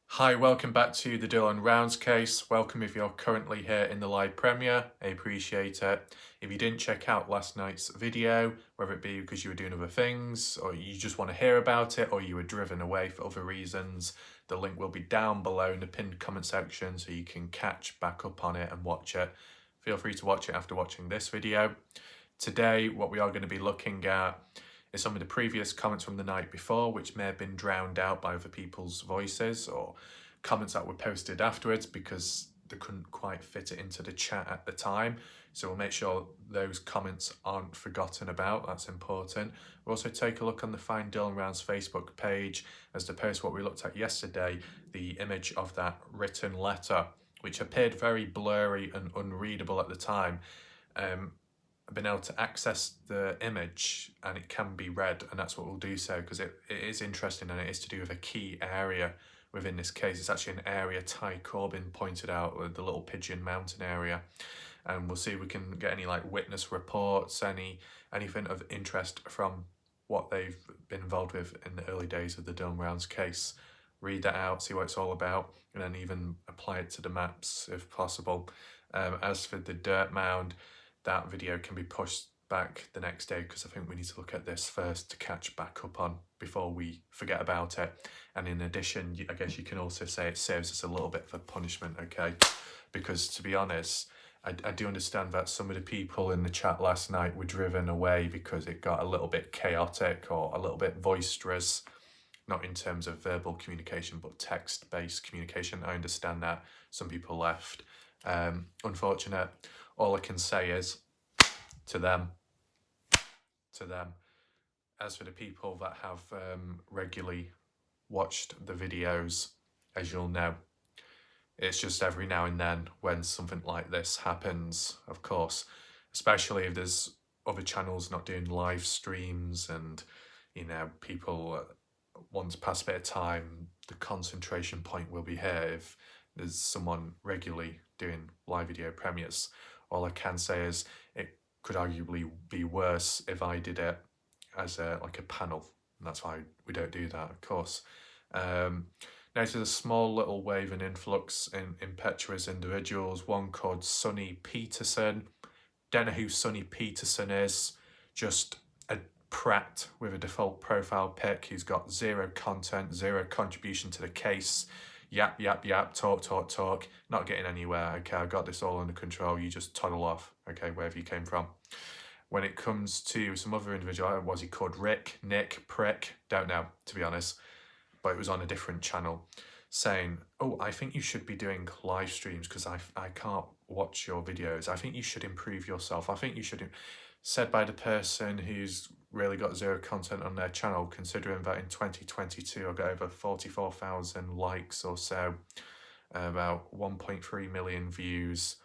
Hi, welcome back to the Dylan Rounds case. Welcome if you're currently here in the live premiere. I appreciate it. If you didn't check out last night's video, whether it be because you were doing other things, or you just want to hear about it, or you were driven away for other reasons, the link will be down below in the pinned comment section so you can catch back up on it and watch it. Feel free to watch it after watching this video. Today, what we are going to be looking at is some of the previous comments from the night before, which may have been drowned out by other people's voices or comments that were posted afterwards because they couldn't quite fit it into the chat at the time. So we'll make sure those comments aren't forgotten about. That's important. We'll also take a look on the Find Dylan Rounds Facebook page as to post what we looked at yesterday, the image of that written letter, which appeared very blurry and unreadable at the time. I've been able to access the image and it can be read, and that's what we'll do so because it is interesting and it is to do with a key area within this case. It's actually an area Ty Corbin pointed out, the Little Pigeon Mountain area, and we'll see if we can get any like witness reports, anything of interest from what they've been involved with in the early days of the Dylan Rounds case. Read that out, see what it's all about, and then even apply it to the maps if possible. As for the dirt mound, that video can be pushed back the next day because I think we need to look at this first to catch back up on before we forget about it. And in addition, I guess you can also say it serves as a little bit of a punishment, okay? Because to be honest, I do understand that some of the people in the chat last night were driven away because it got a little bit chaotic or a little bit boisterous, not in terms of verbal communication, but text-based communication. I understand that some people left. Unfortunate. All I can say is, to them. As for the people that have regularly watched the videos, as you'll know, it's just every now and then when something like this happens, of course, especially if there's other channels not doing live streams and, people want to pass a bit of time, the concentration point will be here if there's someone regularly doing live video premieres. All I can say is it could arguably be worse if I did it as a panel, and that's why we don't do that, of course. Notice a small little wave and influx in impetuous individuals, one called Sonny Peterson. Don't know who Sonny Peterson is, just a prat with a default profile pic who's got zero content, zero contribution to the case. Yap, talk, not getting anywhere. Okay, I've got this all under control. You just toddle off, okay, wherever you came from. When it comes to some other individual, was he called Rick, Nick, Prick? Don't know, to be honest. But it was on a different channel saying, oh, I think you should be doing live streams because I can't watch your videos. I think you should improve yourself. I think you should... Said by the person who's really got zero content on their channel, considering that in 2022 I got over 44,000 likes or so, about 1.3 million views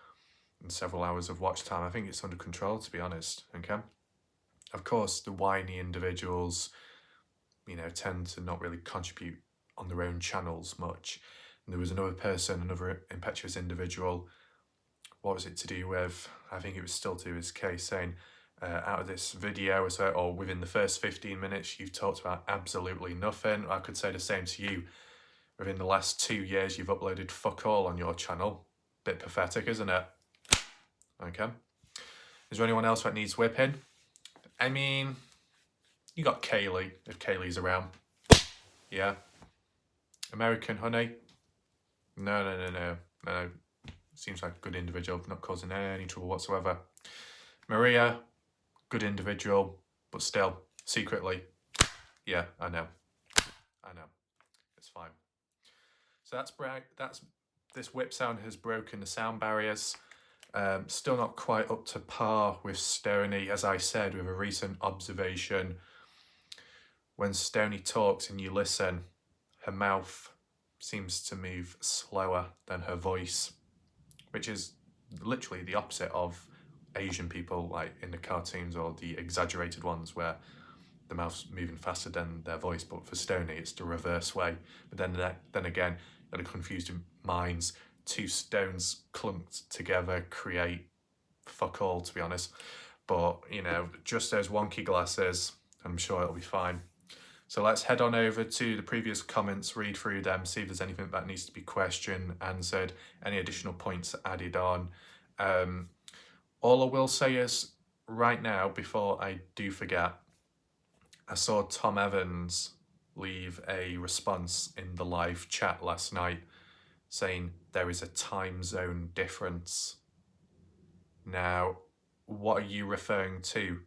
and several hours of watch time. I think it's under control, to be honest, okay? Of course, the whiny individuals, tend to not really contribute on their own channels much. And there was another person, another impetuous individual, what was it to do with? I think it was still to do with his case, saying, out of this video, or within the first 15 minutes, you've talked about absolutely nothing. I could say the same to you. Within the last 2 years, you've uploaded fuck all on your channel. Bit pathetic, isn't it? Okay. Is there anyone else that needs whipping? I mean, you got Kaylee, if Kaylee's around. Yeah. American Honey? No. Seems like a good individual, not causing any trouble whatsoever. Maria, good individual, but still, secretly, yeah, I know, it's fine. So this whip sound has broken the sound barriers. Still not quite up to par with Stoney, as I said, with a recent observation. When Stoney talks and you listen, her mouth seems to move slower than her voice, which is literally the opposite of Asian people, like in the cartoons or the exaggerated ones where the mouth's moving faster than their voice. But for Stoney, it's the reverse way. But then again, got a confused minds. Two stones clumped together create fuck all, to be honest. But just those wonky glasses, I'm sure it'll be fine. So let's head on over to the previous comments, read through them, see if there's anything that needs to be questioned, answered, any additional points added on. All I will say is, right now, before I do forget, I saw Tom Evans leave a response in the live chat last night saying there is a time zone difference. Now, what are you referring to?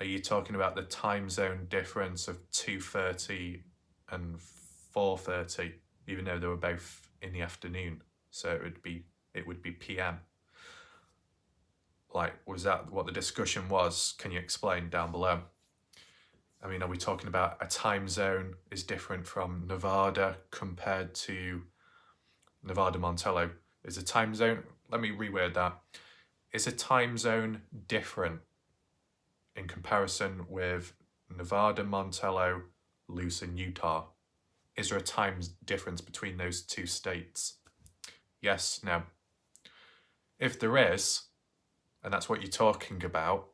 Are you talking about the time zone difference of 2:30 and 4:30, even though they were both in the afternoon? So it would be PM. Like, was that what the discussion was? Can you explain down below? I mean, are we talking about a time zone is different from Nevada compared to Nevada Montello? Is a time zone, let me reword that. Is a time zone different in comparison with Nevada, Montello, Lucin, Utah? Is there a time difference between those two states? Yes, no. If there is, and that's what you're talking about,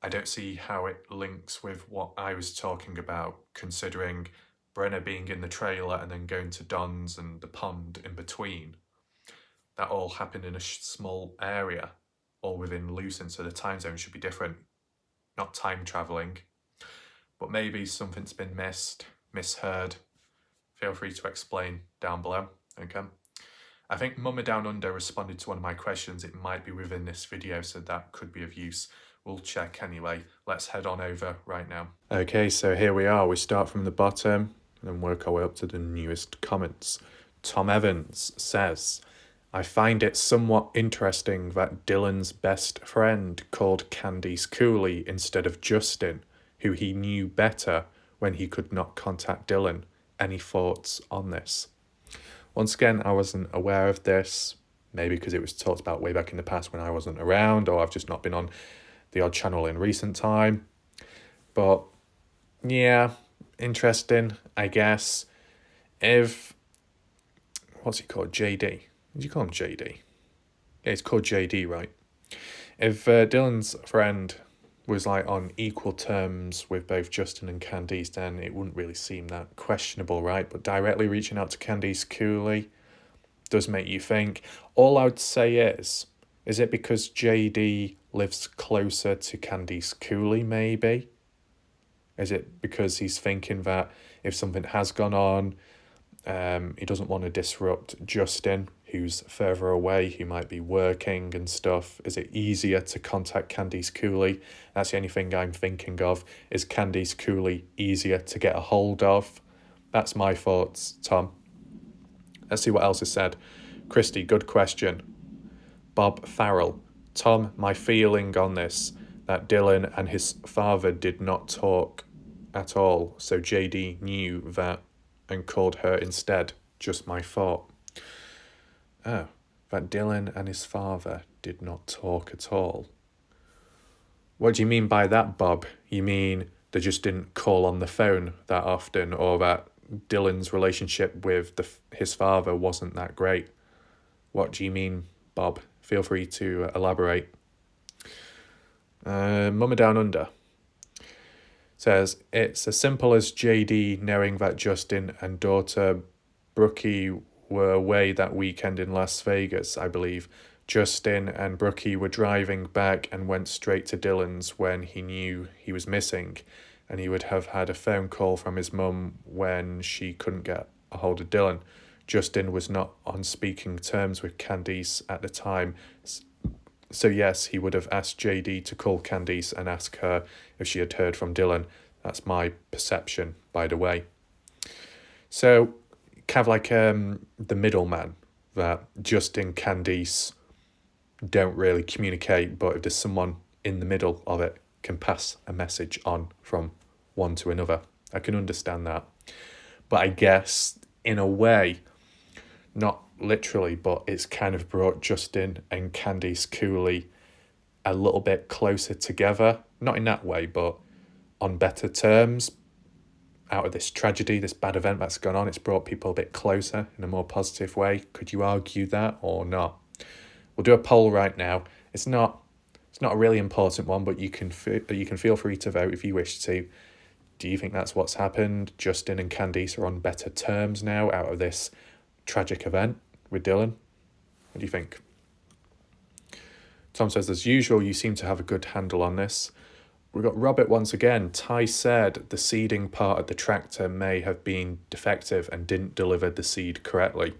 I don't see how it links with what I was talking about, considering Brenner being in the trailer and then going to Don's and the pond in between. That all happened in a small area, all within Lucin, so the time zone should be different. Not time travelling, but maybe something's been misheard. Feel free to explain down below, okay? I think Mama Down Under responded to one of my questions. It might be within this video, so that could be of use. We'll check anyway. Let's head on over right now. Okay, so here we are. We start from the bottom and then work our way up to the newest comments. Tom Evans says, I find it somewhat interesting that Dylan's best friend called Candice Cooley instead of Justin, who he knew better when he could not contact Dylan. Any thoughts on this? Once again, I wasn't aware of this, maybe because it was talked about way back in the past when I wasn't around, or I've just not been on the odd channel in recent time. But yeah, interesting, I guess. If, what's he called, JD? Did you call him JD? Yeah, it's called JD, right? If Dylan's friend was like on equal terms with both Justin and Candice, then it wouldn't really seem that questionable, right? But directly reaching out to Candice Cooley does make you think. All I would say is it because JD lives closer to Candice Cooley, maybe? Is it because he's thinking that if something has gone on, he doesn't want to disrupt Justin, who's further away, who might be working and stuff? Is it easier to contact Candice Cooley? That's the only thing I'm thinking of. Is Candice Cooley easier to get a hold of? That's my thoughts, Tom. Let's see what else is said. Christy, good question. Bob Farrell, Tom, my feeling on this, that Dylan and his father did not talk at all, so JD knew that and called her instead. Just my thought. Oh, that Dylan and his father did not talk at all. What do you mean by that, Bob? You mean they just didn't call on the phone that often, or that Dylan's relationship with his father wasn't that great? What do you mean, Bob? Feel free to elaborate. Mama Down Under says, it's as simple as JD knowing that Justin and daughter Brookie were away that weekend in Las Vegas, I believe. Justin and Brookie were driving back and went straight to Dylan's when he knew he was missing, and he would have had a phone call from his mum when she couldn't get a hold of Dylan. Justin was not on speaking terms with Candice at the time, so yes, he would have asked JD to call Candice and ask her if she had heard from Dylan. That's my perception, by the way. So, kind of like the middleman, that Justin, Candice don't really communicate, but if there's someone in the middle of it, can pass a message on from one to another. I can understand that. But I guess, in a way, not literally, but it's kind of brought Justin and Candice Cooley a little bit closer together. Not in that way, but on better terms. Out of this tragedy, this bad event that's gone on, it's brought people a bit closer in a more positive way. Could you argue that or not? We'll do a poll right now. It's not a really important one, but you can feel free to vote if you wish to. Do you think that's what's happened? Justin and Candice are on better terms now out of this tragic event with Dylan? What do you think? Tom says, as usual, you seem to have a good handle on this. We've got Robert once again. Ty said the seeding part of the tractor may have been defective and didn't deliver the seed correctly.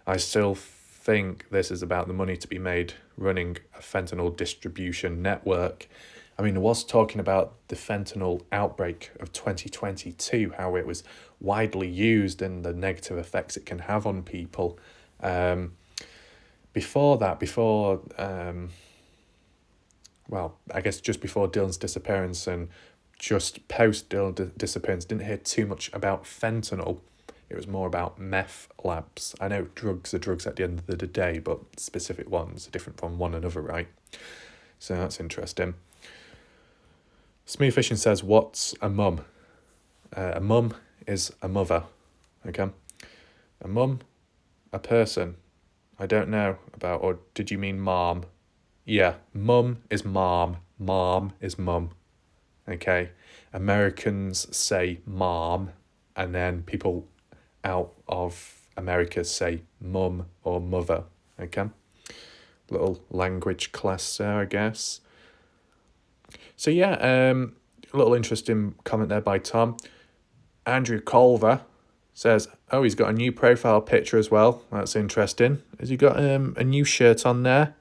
I still think this is about the money to be made running a fentanyl distribution network. I mean, I was talking about the fentanyl outbreak of 2022, how it was widely used and the negative effects it can have on people. Well, I guess just before Dylan's disappearance and just post Dylan's disappearance, didn't hear too much about fentanyl. It was more about meth labs. I know drugs are drugs at the end of the day, but specific ones are different from one another, right? So that's interesting. Smooth Fishing says, what's a mum? A mum is a mother, okay? A mum, a person. I don't know about, or did you mean mom? Yeah, mum is mom is mum, okay? Americans say mom, and then people out of America say mum or mother, okay? Little language class there, I guess. So yeah, a little interesting comment there by Tom. Andrew Culver says, oh, he's got a new profile picture as well. That's interesting. Has he got a new shirt on there?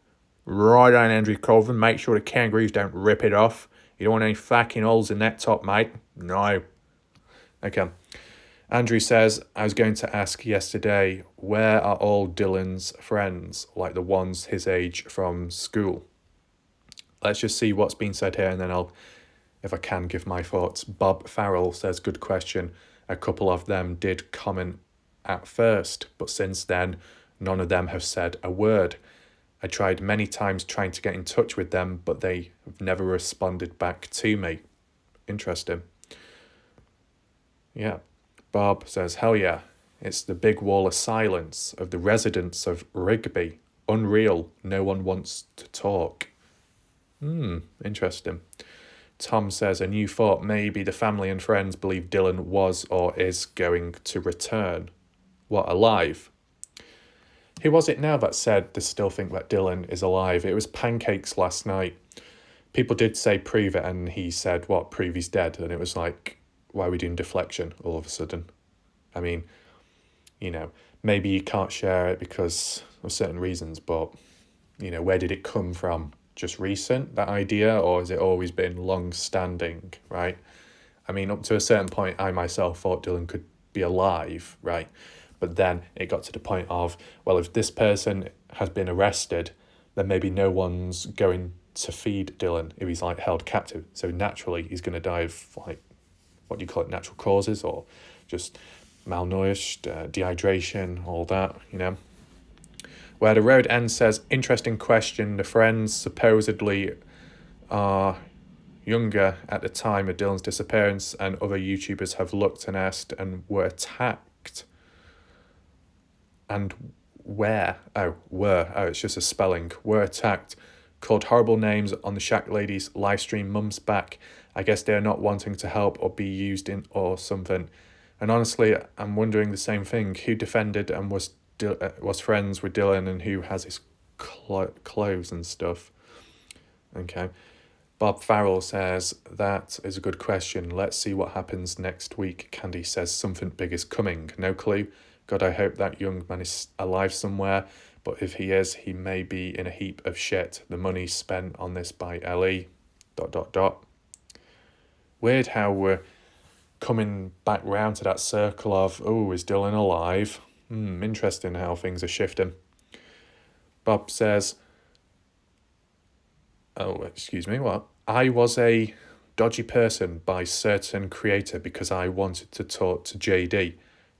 Right on, Andrew Culver. Make sure the kangaroos don't rip it off. You don't want any fucking holes in that top, mate. No. Okay. Andrew says, I was going to ask yesterday, where are all Dylan's friends, like the ones his age from school? Let's just see what's been said here, and then I'll, if I can, give my thoughts. Bob Farrell says, good question. A couple of them did comment at first, but since then, none of them have said a word. I tried many times trying to get in touch with them, but they have never responded back to me. Interesting. Yeah. Bob says, hell yeah. It's the big wall of silence of the residents of Rigby. Unreal. No one wants to talk. Interesting. Tom says, a new thought. Maybe the family and friends believe Dylan was or is going to return. What, alive? Who was it now that said they still think that Dylan is alive? It was Pancakes last night. People did say prove it, and he said, what, prove he's dead? And it was like, why are we doing deflection all of a sudden? I mean, you know, maybe you can't share it because of certain reasons, but, you know, where did it come from? Just recent, that idea, or has it always been long-standing, right? I mean, up to a certain point, I myself thought Dylan could be alive, right? But then it got to the point of, well, if this person has been arrested, then maybe no one's going to feed Dylan if he's like held captive. So naturally, he's going to die of like, what do you call it, natural causes, or just malnourished, dehydration, all that, you know. Where the road ends says, interesting question. The friends supposedly are younger at the time of Dylan's disappearance, and other YouTubers have looked and asked and were attacked. And where? Oh, it's just a spelling. Were attacked. Called horrible names on the Shack Ladies live stream Mum's Back. I guess they're not wanting to help or be used in or something. And honestly, I'm wondering the same thing. Who defended and was friends with Dylan, and who has his clothes and stuff? Okay. Bob Farrell says, that is a good question. Let's see what happens next week. Candy says something big is coming. No clue. God, I hope that young man is alive somewhere. But if he is, he may be in a heap of shit. The money spent on this by Ellie... ... Weird how we're coming back round to that circle of, oh, is Dylan alive? Interesting how things are shifting. Bob says, oh, excuse me, what? I was a dodgy person by certain creator because I wanted to talk to JD,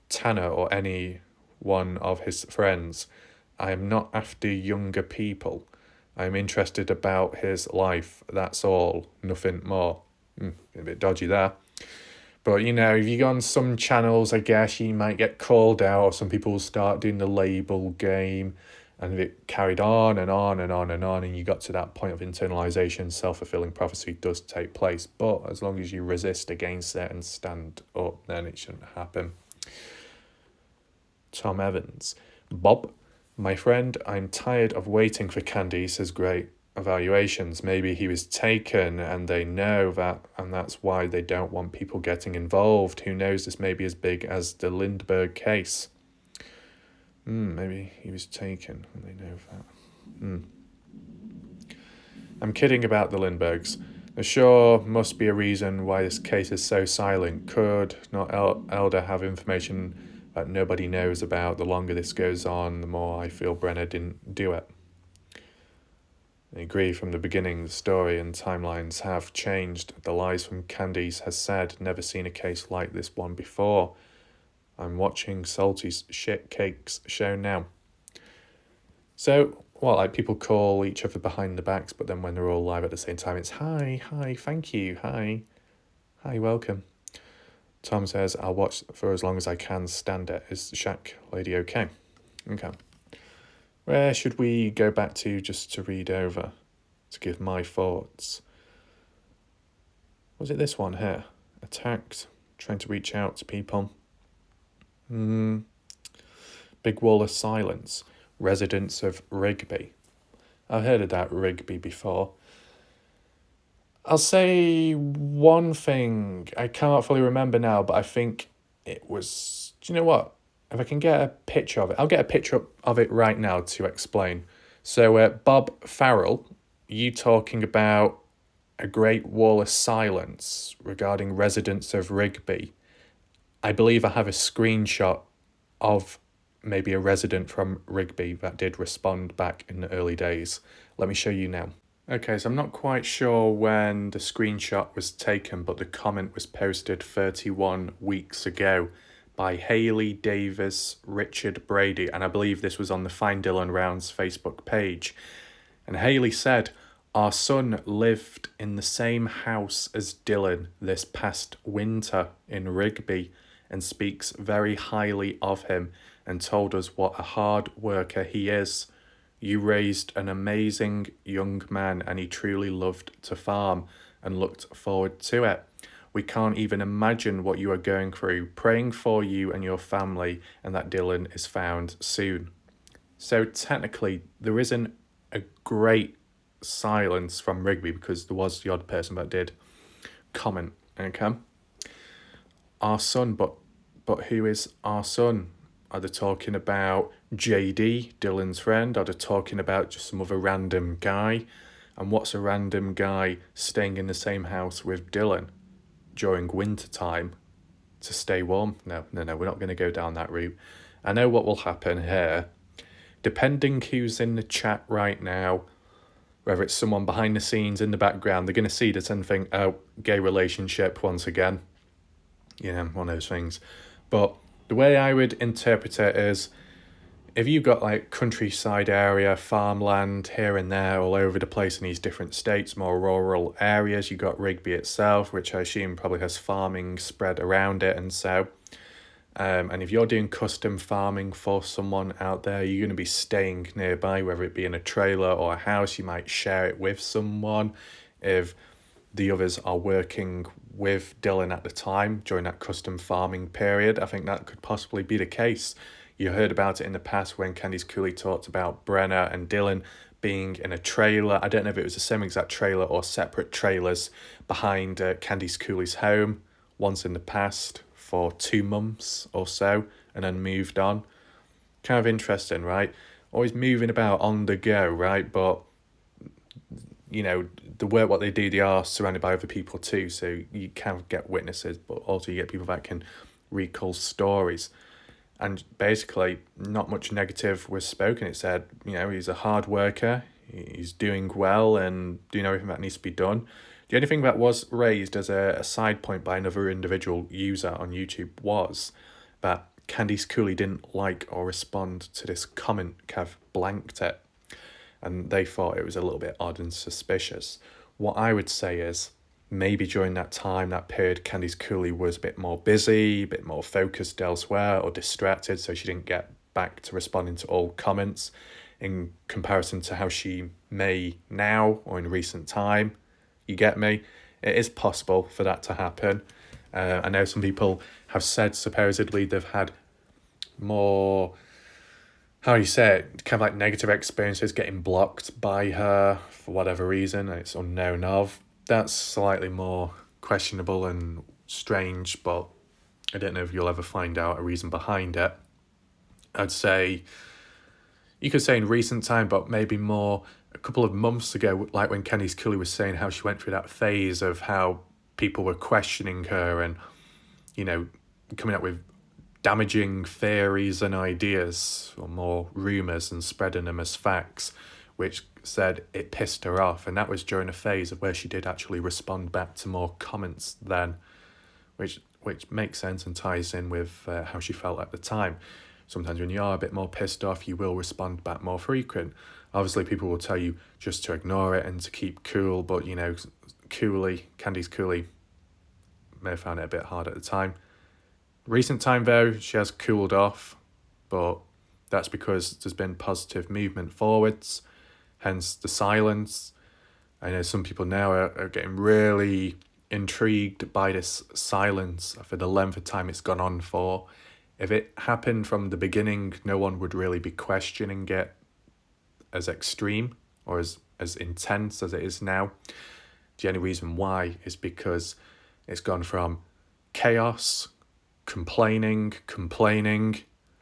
Tanner, or any one of his friends. I am not after younger people. I am interested about his life. That's all. Nothing more. A bit dodgy there. But, you know, if you go on some channels, I guess you might get called out, or some people will start doing the label game. And it carried on and on and on and on, and you got to that point of internalization, self-fulfilling prophecy does take place. But as long as you resist against it and stand up, then it shouldn't happen. Tom Evans. Bob, my friend, I'm tired of waiting for Candy, says great evaluations. Maybe he was taken and they know that, and that's why they don't want people getting involved. Who knows, this may be as big as the Lindbergh case. Maybe he was taken and they know that. I'm kidding about the Lindberghs. There sure must be a reason why this case is so silent. Could not Elder have information that nobody knows about? The longer this goes on, the more I feel Brenner didn't do it. I agree, from the beginning, the story and timelines have changed. The Lies from Candice has said, never seen a case like this one before. I'm watching Salty's Shit Cakes show now. So, well, like people call each other behind the backs, but then when they're all live at the same time, it's hi, thank you, hi, welcome. Tom says, I'll watch for as long as I can stand it. Is the Shack lady okay? Okay. Where should we go back to just to read over, to give my thoughts? Was it this one here? Attacked, trying to reach out to people. Big Wall of Silence, residents of Rigby. I've heard of that Rigby before. I'll say one thing, I can't fully remember now, but I think it was, do you know what? If I can get a picture of it, I'll get a picture of it right now to explain. So Bob Farrell, you talking about a Great Wall of Silence regarding residents of Rigby. I believe I have a screenshot of maybe a resident from Rigby that did respond back in the early days. Let me show you now. Okay, so I'm not quite sure when the screenshot was taken, but the comment was posted 31 weeks ago by Hayley Davis, Richard Brady, and I believe this was on the Find Dylan Rounds Facebook page. And Hayley said, our son lived in the same house as Dylan this past winter in Rigby and speaks very highly of him and told us what a hard worker he is. You raised an amazing young man and he truly loved to farm and looked forward to it. We can't even imagine what you are going through. Praying for you and your family and that Dylan is found soon. So technically, there isn't a great silence from Rigby because there was the odd person that did comment. Okay, our son, but who is our son? Are they talking about JD, Dylan's friend? Are they talking about just some other random guy? And what's a random guy staying in the same house with Dylan during winter time to stay warm? No, we're not going to go down that route. I know what will happen here. Depending who's in the chat right now, whether it's someone behind the scenes in the background, they're going to see this and think, oh, gay relationship once again. Yeah, one of those things. But the way I would interpret it is, if you've got like countryside area, farmland here and there all over the place in these different states, more rural areas, you've got Rigby itself, which I assume probably has farming spread around it and so. And if you're doing custom farming for someone out there, you're going to be staying nearby, whether it be in a trailer or a house. You might share it with someone. If the others are working with Dylan at the time during that custom farming period, I think that could possibly be the case. You heard about it in the past when Candice Cooley talked about Brenner and Dylan being in a trailer. I don't know if it was the same exact trailer or separate trailers behind Candice Cooley's home once in the past for 2 months or so and then moved on. Kind of interesting, right? Always moving about on the go, right? But, you know, the work, what they do, they are surrounded by other people too. So you kind of get witnesses, but also you get people that can recall stories. And basically, not much negative was spoken. It said, you know, he's a hard worker, he's doing well and doing everything that needs to be done. The only thing that was raised as a side point by another individual user on YouTube was that Candice Cooley didn't like or respond to this comment. Kev blanked it. And they thought it was a little bit odd and suspicious. What I would say is, maybe during that time, that period, Candice Cooley was a bit more busy, a bit more focused elsewhere or distracted, so she didn't get back to responding to all comments. in comparison to how she may now or in recent time. You get me? It is possible for that to happen. I know some people have said supposedly they've had more, how do you say it, kind of like negative experiences getting blocked by her for whatever reason, and it's unknown of. That's slightly more questionable and strange, but I don't know if you'll ever find out a reason behind it. I'd say, you could say in recent time, but maybe more a couple of months ago, like when Candice Cooley was saying how she went through that phase of how people were questioning her and, you know, coming up with damaging theories and ideas, or more rumours, and spreading them as facts, which said it pissed her off. And that was during a phase of where she did actually respond back to more comments then, which makes sense and ties in with how she felt at the time. Sometimes when you are a bit more pissed off, you will respond back more frequent. Obviously, people will tell you just to ignore it and to keep cool, but, you know, Candice Cooley may have found it a bit hard at the time. Recent time, though, she has cooled off, but that's because there's been positive movement forwards, hence the silence. I know some people now are getting really intrigued by this silence for the length of time it's gone on for. If it happened from the beginning, no one would really be questioning it as extreme or as intense as it is now. The only reason why is because it's gone from chaos, complaining,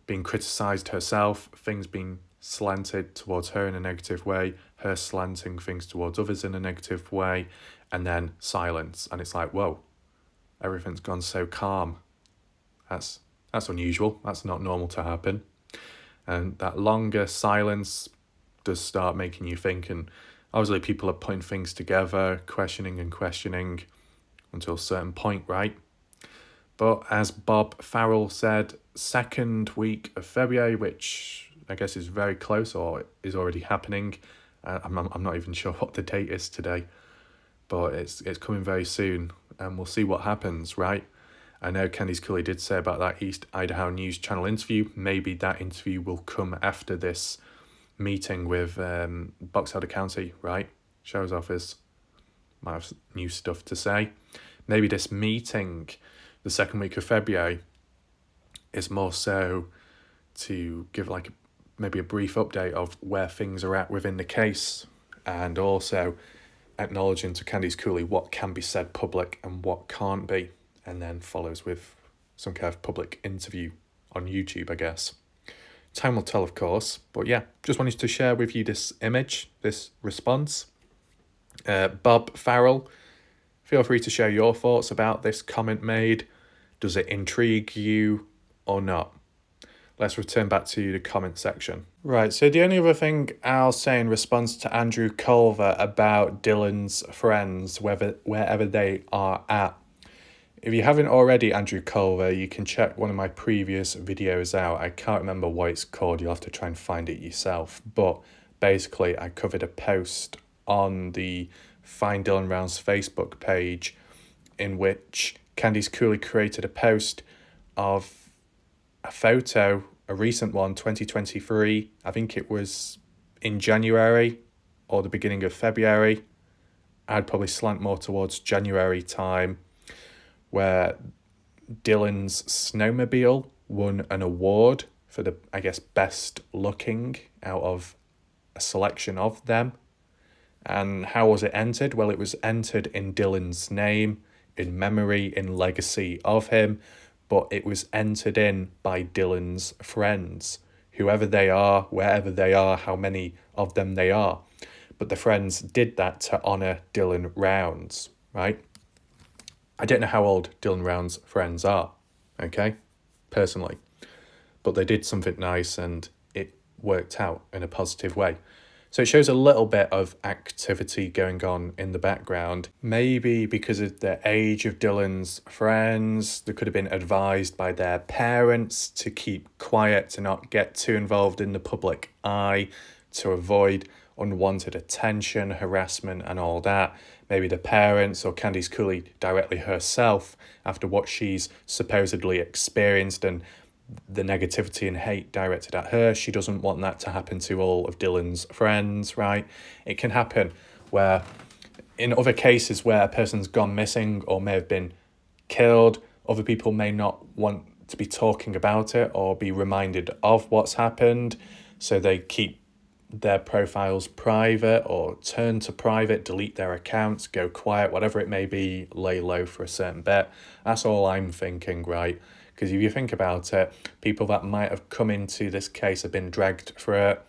being criticised herself, things being slanted towards her in a negative way, her slanting things towards others in a negative way, and then silence. And it's like, whoa, everything's gone so calm. That's unusual. That's not normal to happen. And that longer silence does start making you think, and obviously people are putting things together, questioning until a certain point, right? But as Bob Farrell said, second week of February, which I guess is very close or is already happening. I'm not even sure what the date is today, but it's coming very soon, and we'll see what happens, right? I know Candice Cooley did say about that East Idaho News Channel interview. Maybe that interview will come after this meeting with Box Elder County, right? Sheriff's Office might have new stuff to say. Maybe this meeting, the second week of February, is more so to give maybe a brief update of where things are at within the case, and also acknowledging to Candice Cooley what can be said public and what can't be, and then follows with some kind of public interview on YouTube, I guess. Time will tell, of course, but yeah, just wanted to share with you this image, this response. Bob Farrell, feel free to share your thoughts about this comment made. Does it intrigue you or not? Let's return back to the comment section. Right, so the only other thing I'll say in response to Andrew Culver about Dylan's friends, wherever they are at. If you haven't already, Andrew Culver, you can check one of my previous videos out. I can't remember what it's called. You'll have to try and find it yourself. But basically, I covered a post on the Find Dylan Rounds Facebook page in which Candice Cooley created a post of a photo, a recent one, 2023. I think it was in January or the beginning of February. I'd probably slant more towards January time, where Dylan's snowmobile won an award for the, I guess, best looking out of a selection of them. And how was it entered? Well, it was entered in Dylan's name, in memory, in legacy of him, but it was entered in by Dylan's friends, whoever they are, wherever they are, how many of them they are. But the friends did that to honour Dylan Rounds, right? I don't know how old Dylan Round's friends are, okay, personally. But they did something nice and it worked out in a positive way. So it shows a little bit of activity going on in the background. Maybe because of the age of Dylan's friends, they could have been advised by their parents to keep quiet, to not get too involved in the public eye, to avoid unwanted attention, harassment and all that. Maybe the parents or Candice Cooley directly herself, after what she's supposedly experienced and the negativity and hate directed at her. She doesn't want that to happen to all of Dylan's friends, right? It can happen where, in other cases where a person's gone missing or may have been killed, other people may not want to be talking about it or be reminded of what's happened, so they keep their profiles private or turn to private, delete their accounts, go quiet, whatever it may be, lay low for a certain bit. That's all I'm thinking, right? Because if you think about it, people that might have come into this case have been dragged through it,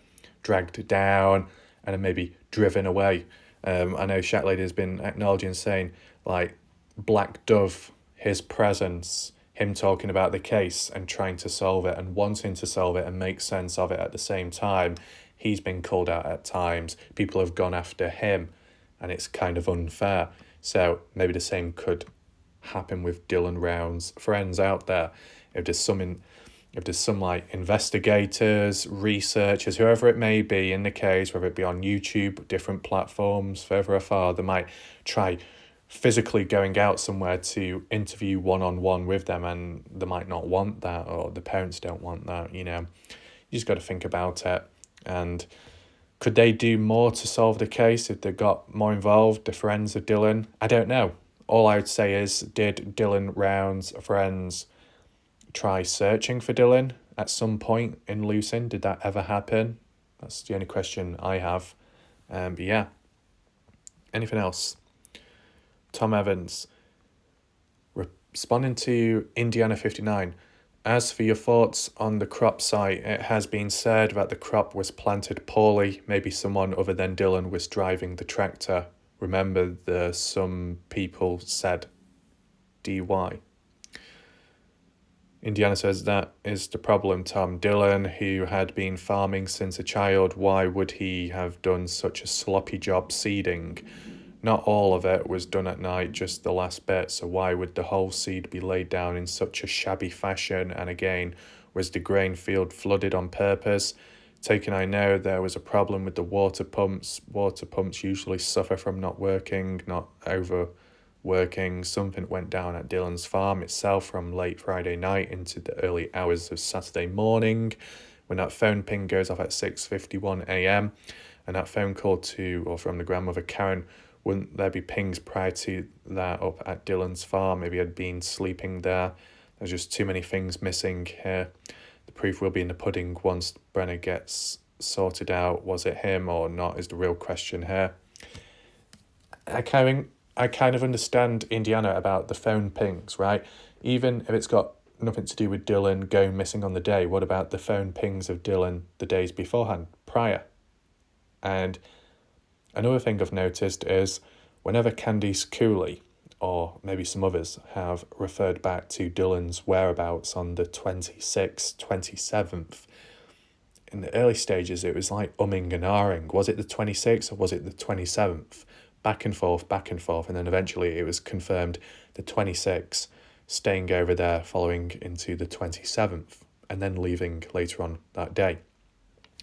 dragged down, and then maybe driven away. I know Shat Lady has been acknowledging, saying, like, Black Dove, his presence, him talking about the case and trying to solve it and wanting to solve it and make sense of it at the same time. He's been called out at times. People have gone after him, and it's kind of unfair. So maybe the same could happen with Dylan Round's friends out there. If there's some like investigators, researchers, whoever it may be in the case, whether it be on YouTube, different platforms, further afar, they might try physically going out somewhere to interview one-on-one with them, and they might not want that, or the parents don't want that, you know. You just got to think about it. And could they do more to solve the case if they got more involved, the friends of Dylan? I don't know. All I would say is, did Dylan Round's friends try searching for Dylan at some point in Lucin? Did that ever happen? That's the only question I have. But yeah. Anything else? Tom Evans, responding to Indiana 59. As for your thoughts on the crop site, it has been said that the crop was planted poorly. Maybe someone other than Dylan was driving the tractor. Remember, some people said DY. Indiana says, that is the problem, Tom. Dylan, who had been farming since a child, why would he have done such a sloppy job seeding? Not all of it was done at night, just the last bit, so why would the whole seed be laid down in such a shabby fashion? And again, was the grain field flooded on purpose? Taken, I know there was a problem with the water pumps. Water pumps usually suffer from not working, not overworking. Something went down at Dylan's farm itself from late Friday night into the early hours of Saturday morning, when that phone ping goes off at 6:51 a.m. and that phone call to or from the grandmother Karen. Wouldn't there be pings prior to that up at Dylan's farm? Maybe he'd been sleeping there. There's just too many things missing here. The proof will be in the pudding once Brenner gets sorted out. Was it him or not is the real question here. I kind of understand Indiana about the phone pings, right? Even if it's got nothing to do with Dylan going missing on the day, what about the phone pings of Dylan the days beforehand, prior? And another thing I've noticed is whenever Candice Cooley, or maybe some others, have referred back to Dylan's whereabouts on the 26th, 27th, in the early stages it was like umming and ahhing. Was it the 26th or was it the 27th? Back and forth, and then eventually it was confirmed the 26th, staying over there following into the 27th, and then leaving later on that day.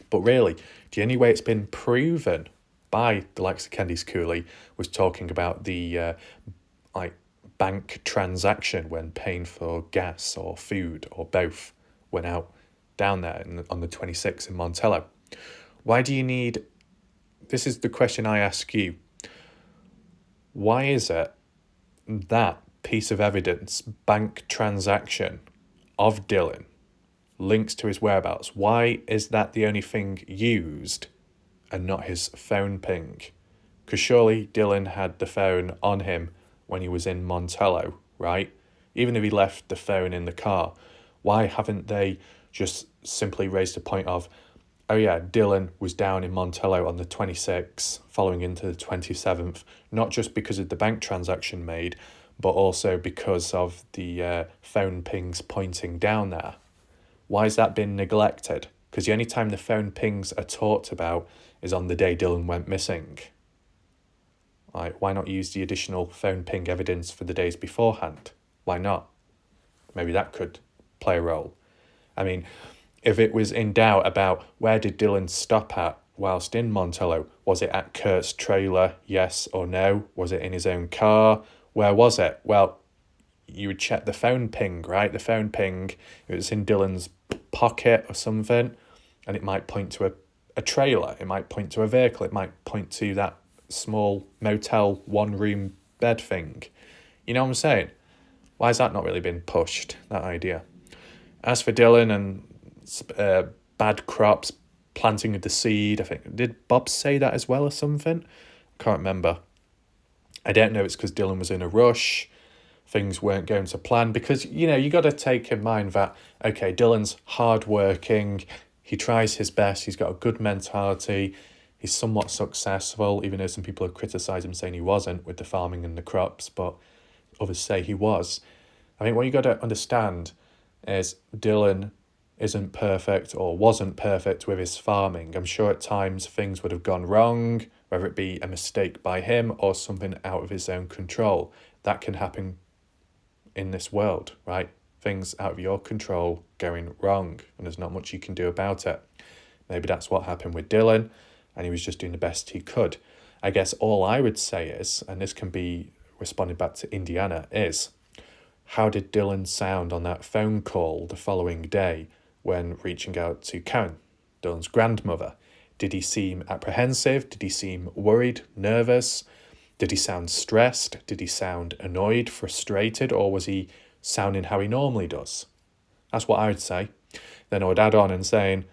But really, the only way it's been proven by the likes of Candice Cooley was talking about the bank transaction when paying for gas or food or both went out down there on the 26th in Montello. Why do you need... This is the question I ask you. Why is it that piece of evidence, bank transaction of Dylan, links to his whereabouts? Why is that the only thing used and not his phone ping? Because surely Dylan had the phone on him when he was in Montello, right? Even if he left the phone in the car, why haven't they just simply raised the point of, oh yeah, Dylan was down in Montello on the 26th, following into the 27th, not just because of the bank transaction made, but also because of the phone pings pointing down there? Why has that been neglected? Because the only time the phone pings are talked about is on the day Dylan went missing. Like, why not use the additional phone ping evidence for the days beforehand? Why not? Maybe that could play a role. I mean, if it was in doubt about where did Dylan stop at whilst in Montello, was it at Kurt's trailer, yes or no? Was it in his own car? Where was it? Well, you would check the phone ping, right? The phone ping, it was in Dylan's pocket or something, and it might point to a trailer, it might point to a vehicle, it might point to that small motel one-room bed thing. You know what I'm saying? Why has that not really been pushed, that idea? As for Dylan and bad crops, planting of the seed, I think, did Bob say that as well or something? I can't remember. I don't know, it's because Dylan was in a rush, things weren't going to plan, because, you know, you got to take in mind that, okay, Dylan's hardworking, he tries his best, he's got a good mentality, he's somewhat successful, even though some people have criticised him saying he wasn't with the farming and the crops, but others say he was. I think what you got to understand is Dylan isn't perfect or wasn't perfect with his farming. I'm sure at times things would have gone wrong, whether it be a mistake by him or something out of his own control. That can happen in this world, right? Things out of your control going wrong, and there's not much you can do about it. Maybe that's what happened with Dylan, and he was just doing the best he could. I guess all I would say is, and this can be responding back to Indiana, is how did Dylan sound on that phone call the following day when reaching out to Karen, Dylan's grandmother? Did he seem apprehensive? Did he seem worried, nervous? Did he sound stressed? Did he sound annoyed, frustrated, or was he sounding how he normally does? That's what I would say. Then I would add on and saying,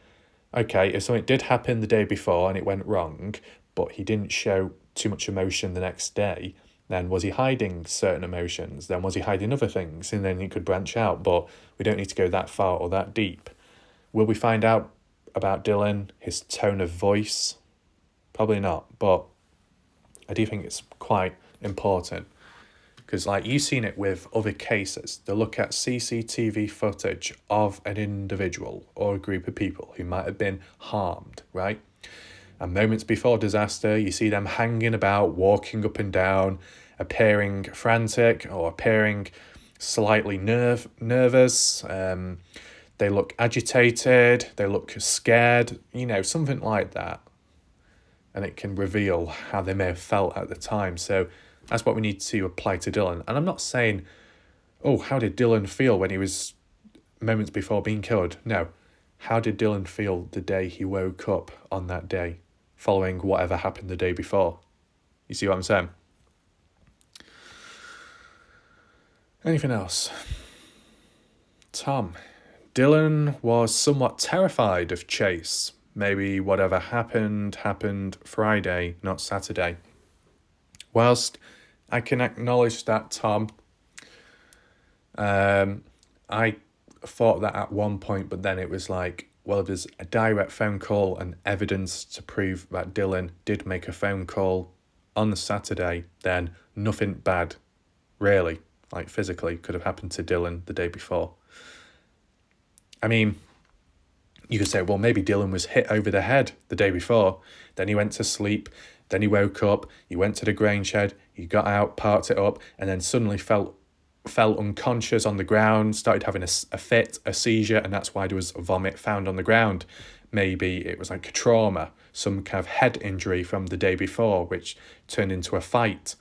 okay, if something did happen the day before and it went wrong, but he didn't show too much emotion the next day, then was he hiding certain emotions? Then was he hiding other things? And then he could branch out, but we don't need to go that far or that deep. Will we find out about Dylan, his tone of voice? Probably not, but I do think it's quite important. Because like you've seen it with other cases, they look at CCTV footage of an individual or a group of people who might have been harmed, right? And moments before disaster, you see them hanging about, walking up and down, appearing frantic or appearing slightly nervous. They look agitated, they look scared, you know, something like that. And it can reveal how they may have felt at the time. So that's what we need to apply to Dylan. And I'm not saying, oh, how did Dylan feel when he was moments before being killed? No. How did Dylan feel the day he woke up on that day, following whatever happened the day before? You see what I'm saying? Anything else? Tom. Dylan was somewhat terrified of Chase. Maybe whatever happened Friday, not Saturday. Whilst I can acknowledge that, Tom, I thought that at one point, but then it was like, well, if there's a direct phone call and evidence to prove that Dylan did make a phone call on the Saturday, then nothing bad, really, like physically, could have happened to Dylan the day before. I mean, you could say, well, maybe Dylan was hit over the head the day before, then he went to sleep, then he woke up, he went to the grain shed, he got out, parked it up, and then suddenly fell unconscious on the ground, started having a fit, a seizure, and that's why there was vomit found on the ground. Maybe it was like a trauma, some kind of head injury from the day before, which turned into a fight.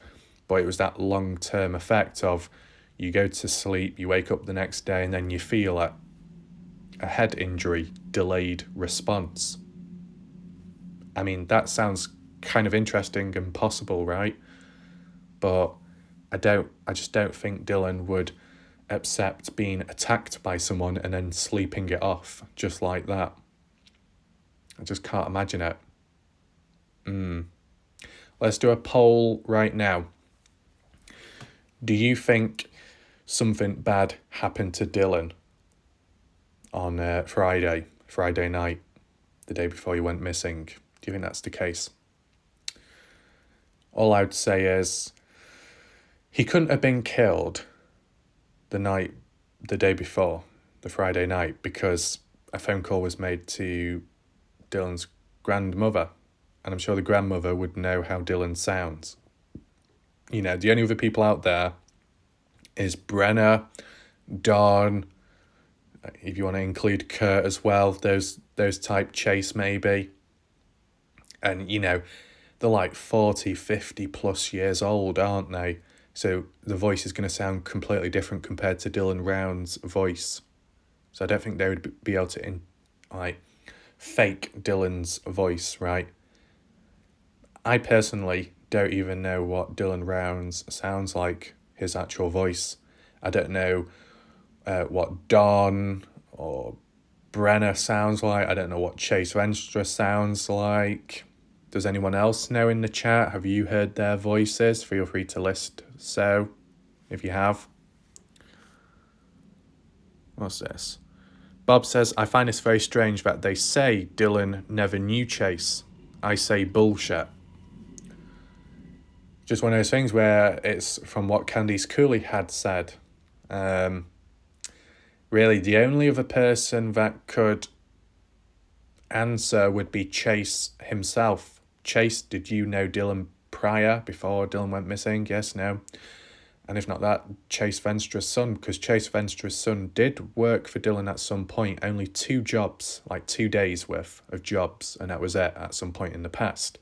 But it was that long-term effect of you go to sleep, you wake up the next day, and then you feel a head injury, delayed response. I mean, that sounds kind of interesting and possible, right? But I just don't think Dylan would accept being attacked by someone and then sleeping it off just like that. I just can't imagine it. Let's do a poll right now. Do you think something bad happened to Dylan on Friday night, the day before he went missing? Do you think that's the case? All I would say is he couldn't have been killed the day before, the Friday night, because a phone call was made to Dylan's grandmother, and I'm sure the grandmother would know how Dylan sounds. You know, the only other people out there is Brenna, Dawn, if you want to include Kurt as well, those type, Chase maybe. And, you know, they're like 40, 50 plus years old, aren't they? So the voice is going to sound completely different compared to Dylan Round's voice. So I don't think they would be able to fake Dylan's voice, right? I personally don't even know what Dylan Rounds sounds like, his actual voice. I don't know what Don or Brenner sounds like. I don't know what Chase Venstra sounds like. Does anyone else know in the chat? Have you heard their voices? Feel free to list so, if you have. What's this? Bob says, I find this very strange that they say Dylan never knew Chase. I say bullshit. Just one of those things where it's from what Candice Cooley had said. Really, the only other person that could answer would be Chase himself. Chase, did you know Dylan prior, before Dylan went missing? Yes, no. And if not that, Chase Venstra's son, because Chase Venstra's son did work for Dylan at some point, only 2 jobs, like 2 days worth of jobs, and that was it at some point in the past.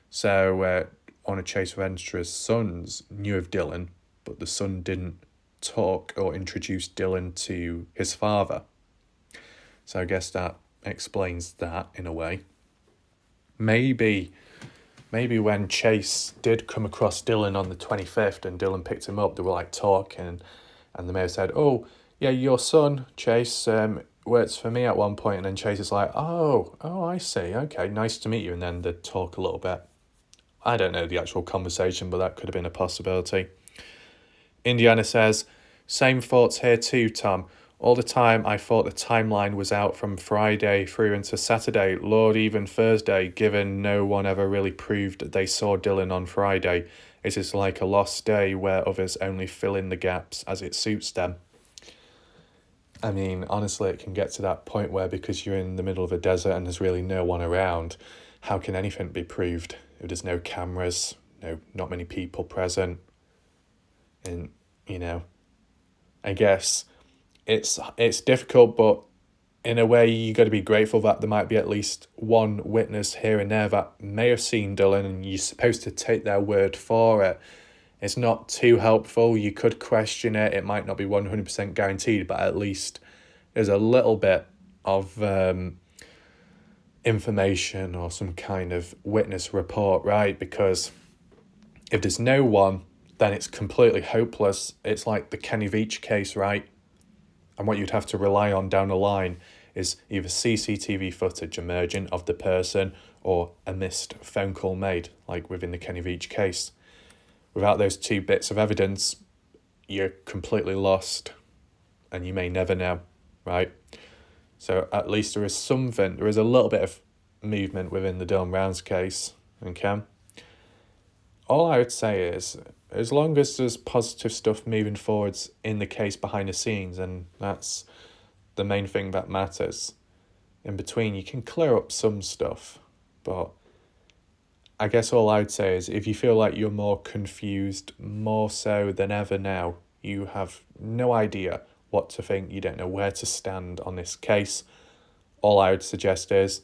So one of Chase Venstra's sons knew of Dylan, but the son didn't talk or introduce Dylan to his father. So I guess that explains that in a way. Maybe when Chase did come across Dylan on the 25th and Dylan picked him up, they were like talking, and they may have said, oh, yeah, your son, Chase, works for me at one point, and then Chase is like, oh, I see, okay, nice to meet you, and then they'd talk a little bit. I don't know the actual conversation, but that could have been a possibility. Indiana says, same thoughts here too, Tom. All the time I thought the timeline was out from Friday through into Saturday, Lord, even Thursday, given no one ever really proved they saw Dylan on Friday. It is like a lost day where others only fill in the gaps as it suits them. I mean, honestly, it can get to that point where because you're in the middle of a desert and there's really no one around, how can anything be proved if there's no cameras, not many people present? And, I guess it's difficult, but in a way you got to be grateful that there might be at least one witness here and there that may have seen Dylan, and you're supposed to take their word for it. It's not too helpful. You could question it. It might not be 100% guaranteed, but at least there's a little bit of information or some kind of witness report, right? Because if there's no one, then it's completely hopeless. It's like the Kenny Veach case, right? And what you'd have to rely on down the line is either CCTV footage emerging of the person or a missed phone call made, like within the Kenny Veach case. Without those 2 bits of evidence, you're completely lost and you may never know, right? So at least there is a little bit of movement within the Dylan Rounds case, okay? All I would say is, as long as there's positive stuff moving forwards in the case behind the scenes, and that's the main thing that matters, in between you can clear up some stuff, but I guess all I would say is if you feel like you're more confused, more so than ever now, you have no idea what to think, you don't know where to stand on this case, all I would suggest is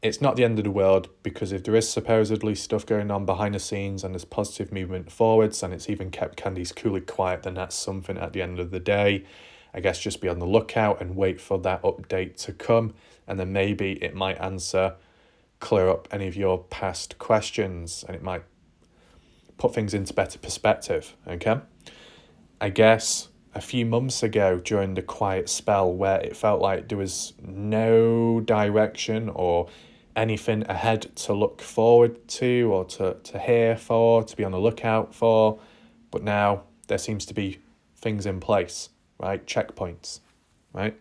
it's not the end of the world, because if there is supposedly stuff going on behind the scenes and there's positive movement forwards and it's even kept Candice Cooley quiet, then that's something at the end of the day. I guess just be on the lookout and wait for that update to come, and then maybe it might clear up any of your past questions, and it might put things into better perspective, okay? I guess a few months ago during the quiet spell where it felt like there was no direction or anything ahead to look forward to or to hear for, to be on the lookout for, but now there seems to be things in place, right? Checkpoints, right?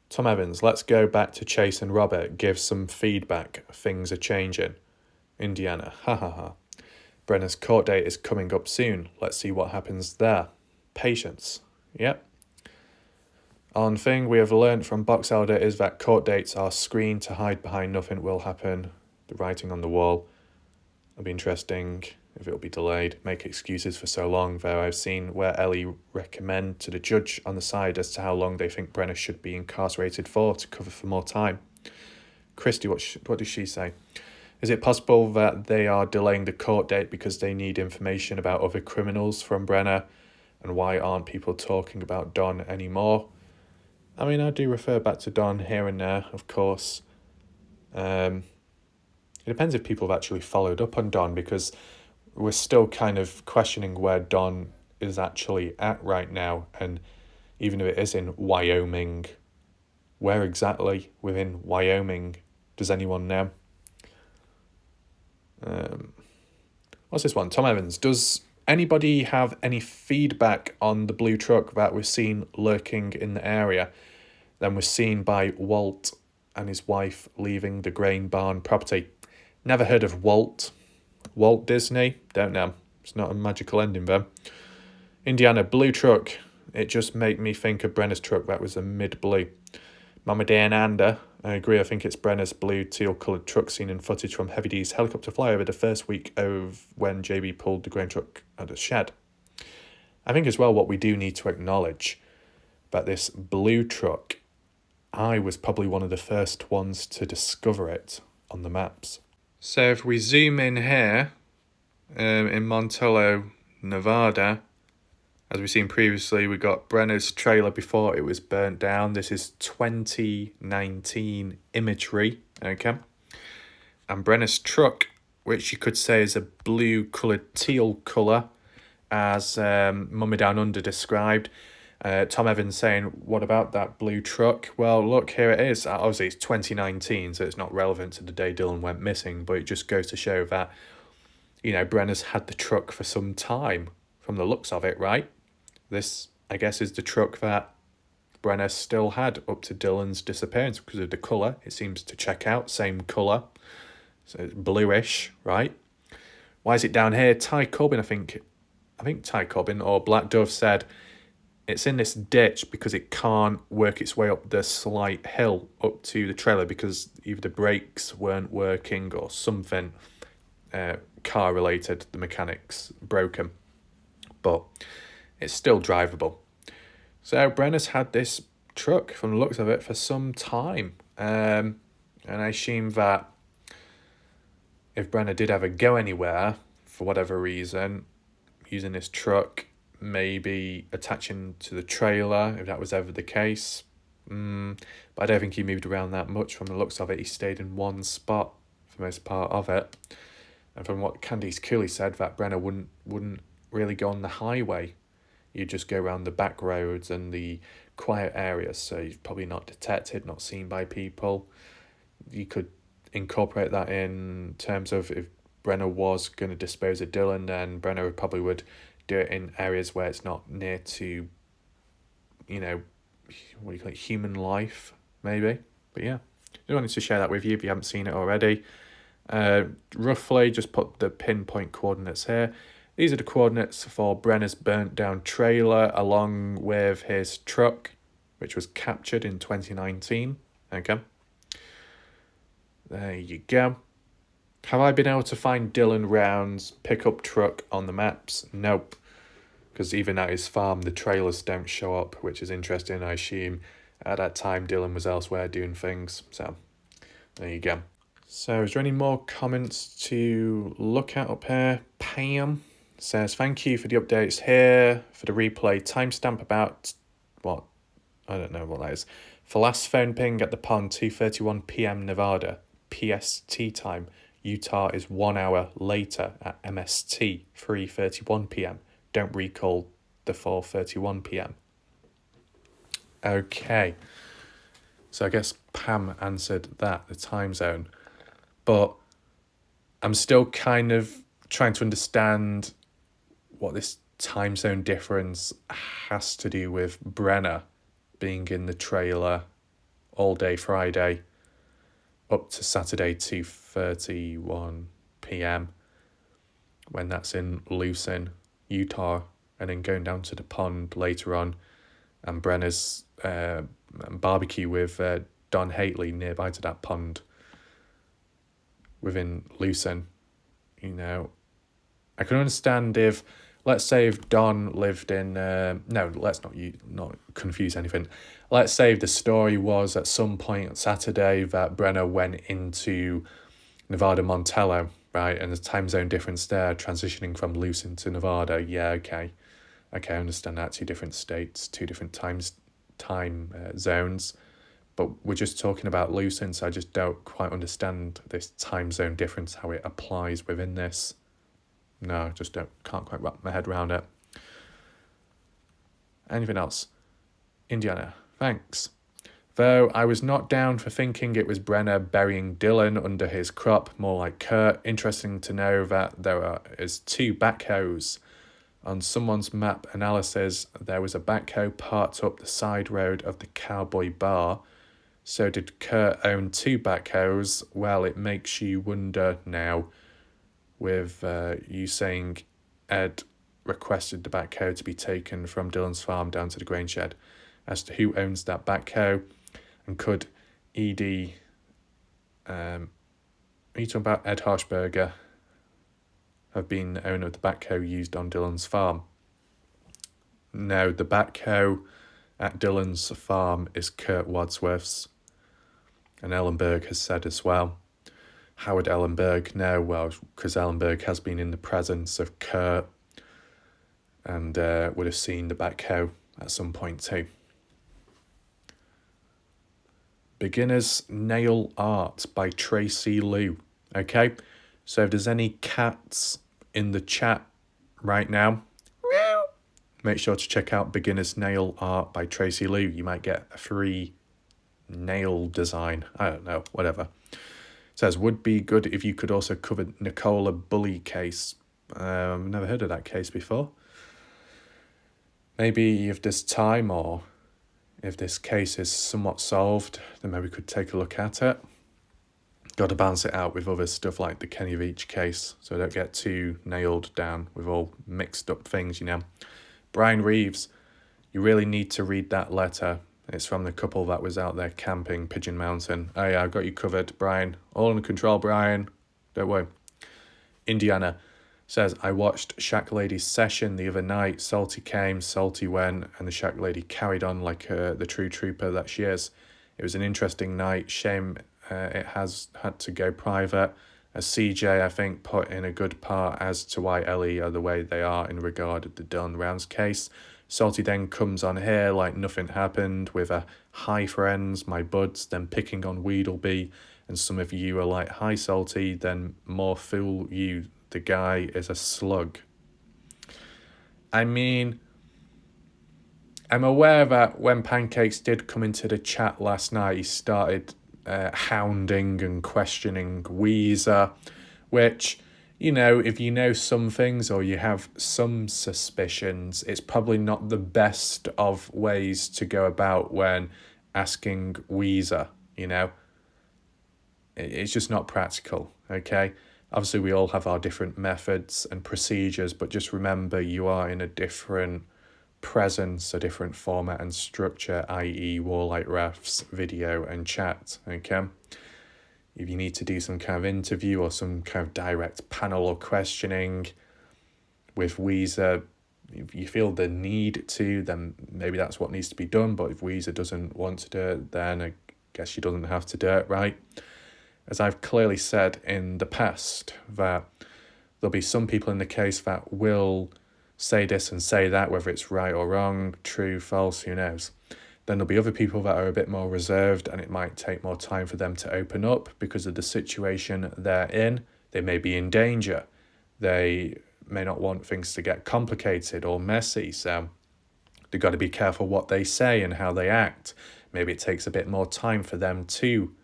Tom Evans, let's go back to Chase and Robert, give some feedback, things are changing. Indiana, ha ha ha. Brenner's court date is coming up soon, let's see what happens there. Patience, yep. On thing we have learned from Box Elder is that court dates are screened to hide behind nothing will happen. The writing on the wall. It'll be interesting if it'll be delayed. Make excuses for so long, though I've seen where Ellie recommend to the judge on the side as to how long they think Brenner should be incarcerated for to cover for more time. Christy, what does she say? Is it possible that they are delaying the court date because they need information about other criminals from Brenner? And why aren't people talking about Don anymore? I mean, I do refer back to Don here and there, of course. It depends if people have actually followed up on Don, because we're still kind of questioning where Don is actually at right now. And even if it is in Wyoming, where exactly within Wyoming? Does anyone know? What's this one? Tom Evans. Does anybody have any feedback on the blue truck that was seen lurking in the area, then was seen by Walt and his wife leaving the grain barn property? Never heard of Walt. Walt Disney? Don't know. It's not a magical ending though. Indiana, blue truck. It just made me think of Brenner's truck. That was a mid-blue. Mama Dan Ander, I agree. I think it's Brenner's blue teal-coloured truck seen in footage from Heavy D's helicopter flyover the first week of when JB pulled the grain truck out of the shed. I think as well what we do need to acknowledge that this blue truck, I was probably one of the first ones to discover it on the maps. So if we zoom in here, in Montello, Nevada, as we've seen previously, we got Brenner's trailer before it was burnt down. This is 2019 imagery, okay? And Brenner's truck, which you could say is a blue coloured teal colour, as Mummy Down Under described. Tom Evans saying, what about that blue truck? Well, look, here it is. Obviously, it's 2019, so it's not relevant to the day Dylan went missing, but it just goes to show that, you know, Brenner's had the truck for some time, from the looks of it, right? This, I guess, is the truck that Brenner still had up to Dylan's disappearance because of the colour. It seems to check out, same colour. So it's bluish, right? Why is it down here? Ty Corbin, I think Ty Corbin or Black Dove said it's in this ditch because it can't work its way up the slight hill up to the trailer because either the brakes weren't working or something car related, the mechanics broken. But it's still drivable. So Brenner's had this truck, from the looks of it, for some time. And I assume that if Brenner did ever go anywhere, for whatever reason, using this truck, maybe attaching to the trailer, if that was ever the case. But I don't think he moved around that much. From the looks of it, he stayed in one spot for the most part of it. And from what Candice Cooley said, that Brenner wouldn't really go on the highway. You just go around the back roads and the quiet areas, so you're probably not detected, not seen by people. You could incorporate that in terms of if Brenner was going to dispose of Dylan, then Brenner probably would do it in areas where it's not near to, you know, what do you call it, human life, maybe. But yeah, I wanted to share that with you if you haven't seen it already. Roughly, just put the pinpoint coordinates here. These are the coordinates for Brenner's burnt down trailer along with his truck, which was captured in 2019. Okay. There you go. Have I been able to find Dylan Round's pickup truck on the maps? Nope. Because even at his farm, the trailers don't show up, which is interesting. I assume at that time Dylan was elsewhere doing things. So there you go. So is there any more comments to look at up here? Pam says, thank you for the updates here, for the replay timestamp about, what, I don't know what that is. For last phone ping at the pond, 2:31 p.m. Nevada, PST time. Utah is 1 hour later at MST, 3:31 p.m. Don't recall the 4:31 p.m. Okay. So I guess Pam answered that, the time zone. But I'm still kind of trying to understand what this time zone difference has to do with Brenner being in the trailer all day Friday up to Saturday 2:31 p.m. when that's in Lucin, Utah, and then going down to the pond later on, and Brenner's barbecue with Don Hately nearby to that pond within Lucin. You know, I can understand if, let's say if Don lived in, no, let's not confuse anything. Let's say if the story was at some point on Saturday that Brenner went into Nevada, Montello, right? And the time zone difference there, transitioning from Lucin to Nevada. Yeah, okay. Okay, I understand that. 2 different states, 2 different time zones. But we're just talking about Lucin, so I just don't quite understand this time zone difference, how it applies within this. No, I just can't quite wrap my head around it. Anything else? Indiana, thanks. Though I was not down for thinking it was Brenner burying Dylan under his crop, more like Kurt. Interesting to know that there is 2 backhoes. On someone's map analysis, there was a backhoe parked up the side road of the Cowboy Bar. So did Kurt own 2 backhoes? Well, it makes you wonder now, with you saying Ed requested the backhoe to be taken from Dylan's farm down to the grain shed, as to who owns that backhoe. And could ED, are you talking about Ed Harshberger, have been the owner of the backhoe used on Dylan's farm? No, the backhoe at Dylan's farm is Kurt Wadsworth's. And Ellenberg has said as well. How would Ellenberg know? Well, because Ellenberg has been in the presence of Kurt and would have seen the backhoe at some point too. Beginner's Nail Art by Tracy Liu. Okay, so if there's any cats in the chat right now, make sure to check out Beginner's Nail Art by Tracy Liu. You might get a free nail design. I don't know, whatever. It says, would be good if you could also cover Nicola Bully case. I've never heard of that case before. Maybe if there's time, or if this case is somewhat solved, then maybe we could take a look at it. Got to balance it out with other stuff like the Kenny Veach case, so I don't get too nailed down with all mixed up things, you know. Brian Reeves, you really need to read that letter. It's from the couple that was out there camping Pigeon Mountain. Oh yeah, I've got you covered, Brian. All under control, Brian. Don't worry. Indiana says, I watched Shack Lady's session the other night. Salty came, Salty went, and the Shack Lady carried on like the true trooper that she is. It was an interesting night. Shame it has had to go private. As CJ, I think, put in a good part as to why Ellie are the way they are in regard to the Dylan Rounds case. Salty then comes on here like nothing happened with a hi friends, my buds, then picking on Weedleby, and some of you are like, hi Salty, then more fool you, the guy is a slug. I mean, I'm aware that when Pancakes did come into the chat last night, he started hounding and questioning Weezer, which, you know, if you know some things or you have some suspicions, it's probably not the best of ways to go about when asking Weezer, you know. It's just not practical, okay? Obviously, we all have our different methods and procedures, but just remember you are in a different presence, a different format and structure, i.e. Warlight Ref's video and chat, okay? If you need to do some kind of interview or some kind of direct panel or questioning with Weezer, if you feel the need to, then maybe that's what needs to be done. But if Weezer doesn't want to do it, then I guess she doesn't have to do it, right? As I've clearly said in the past, that there'll be some people in the case that will say this and say that, whether it's right or wrong, true, false, who knows. Then there'll be other people that are a bit more reserved, and it might take more time for them to open up because of the situation they're in. They may be in danger. They may not want things to get complicated or messy, so they've got to be careful what they say and how they act. Maybe it takes a bit more time for them to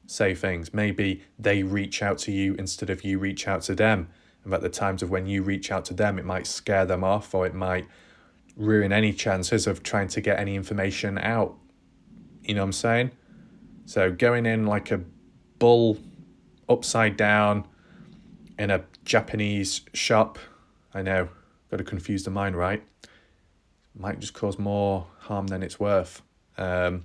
say things. Maybe they reach out to you instead of you reach out to them. And at the times of when you reach out to them, it might scare them off, or it might ruin any chances of trying to get any information out. You know what I'm saying? So going in like a bull upside down in a Japanese shop, I know, got to confuse the mind, right? Might just cause more harm than it's worth. And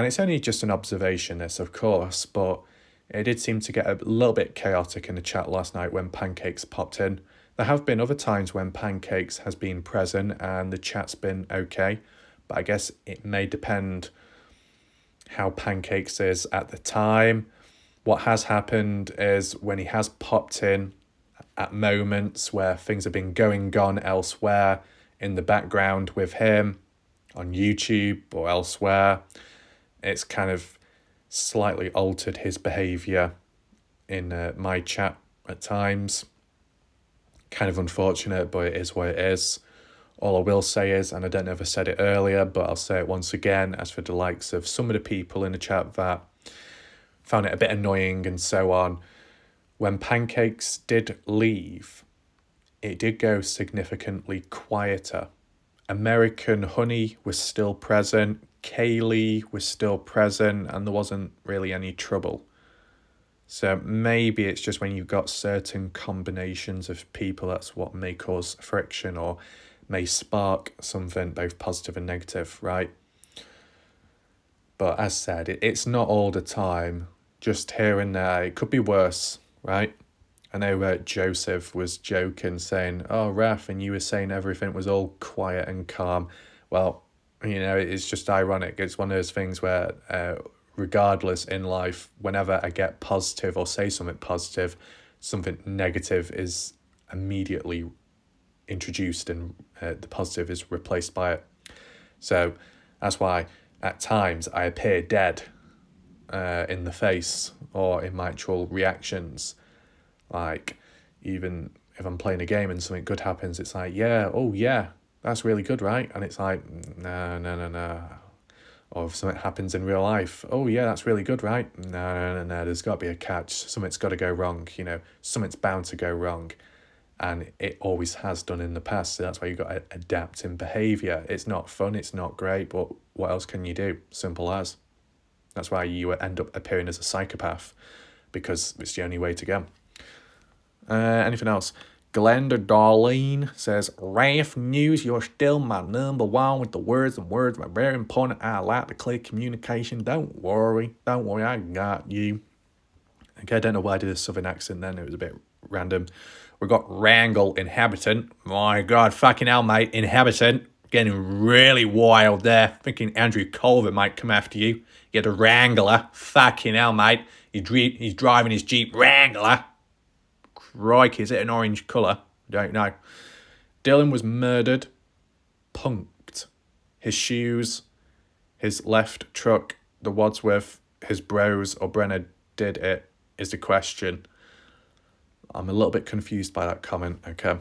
it's only just an observation, this, of course, but it did seem to get a little bit chaotic in the chat last night when Pancakes popped in. There have been other times when Pancakes has been present and the chat's been okay, but I guess it may depend how Pancakes is at the time, What has happened is when he has popped in at moments where things have been going on elsewhere in the background with him on YouTube or elsewhere, it's kind of slightly altered his behaviour in my chat at times. Kind of unfortunate, but it is what it is. All I will say is, and I don't know if I said it earlier, but I'll say it once again, as for the likes of some of the people in the chat that found it a bit annoying and so on, when Pancakes did leave, it did go significantly quieter. American Honey was still present, Kaylee was still present, and there wasn't really any trouble. So maybe it's just when you've got certain combinations of people, that's what may cause friction or may spark something both positive and negative, right? But as said, it's not all the time, just here and there. It could be worse, right? I know Joseph was joking, saying, oh, Raph, and you were saying everything was all quiet and calm. Well, you know, it's just ironic. It's one of those things where regardless in life, whenever I get positive or say something positive, something negative is immediately introduced and the positive is replaced by it. So that's why at times I appear dead in the face or in my actual reactions. Like, even if I'm playing a game and something good happens, it's like, yeah, oh yeah, that's really good, right? And it's like, no. Or if something happens in real life, oh yeah, that's really good, right? No, there's got to be a catch. Something's got to go wrong, you know, something's bound to go wrong. And it always has done in the past. So that's why you've got to adapt in behaviour. It's not fun, it's not great, but what else can you do? Simple as. That's why you end up appearing as a psychopath, because it's the only way to go. Anything else? Glenda Darlene says, Raf News, you're still my number one with the words and words are very important. I like the clear communication. Don't worry, I got you. Okay, I don't know why I did a southern accent then. It was a bit random. We've got Wrangle Inhabitant. My God, fucking hell, mate. Inhabitant. Getting really wild there. Thinking Andrew Culver might come after you. You're the Wrangler. Fucking hell, mate. He's driving his Jeep Wrangler. Crikey, is it an orange colour? I don't know. Dylan was murdered. Punked. His shoes, his left truck, the Wadsworth, his bros or Brenner did it, is the question. I'm a little bit confused by that comment, okay.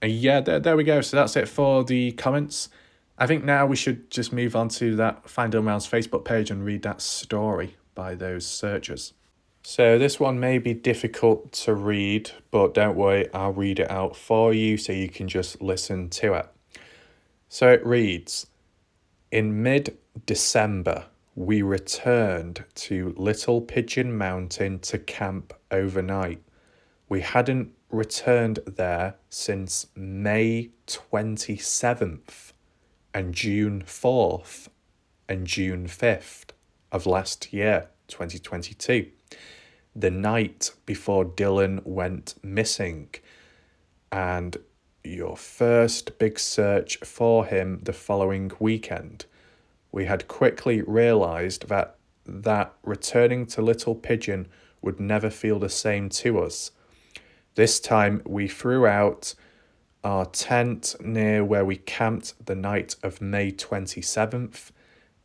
Yeah, there we go. So that's it for the comments. I think now we should just move on to that Find Dylan Round's Facebook page and read that story by those searchers. So this one may be difficult to read, but don't worry, I'll read it out for you so you can just listen to it. So it reads, in mid-December, we returned to Little Pigeon Mountain to camp overnight. We hadn't returned there since May 27th and June 4th and June 5th of last year, 2022. The night before Dylan went missing, and your first big search for him the following weekend. We had quickly realised that returning to Little Pigeon would never feel the same to us. This time we threw out our tent near where we camped the night of May 27th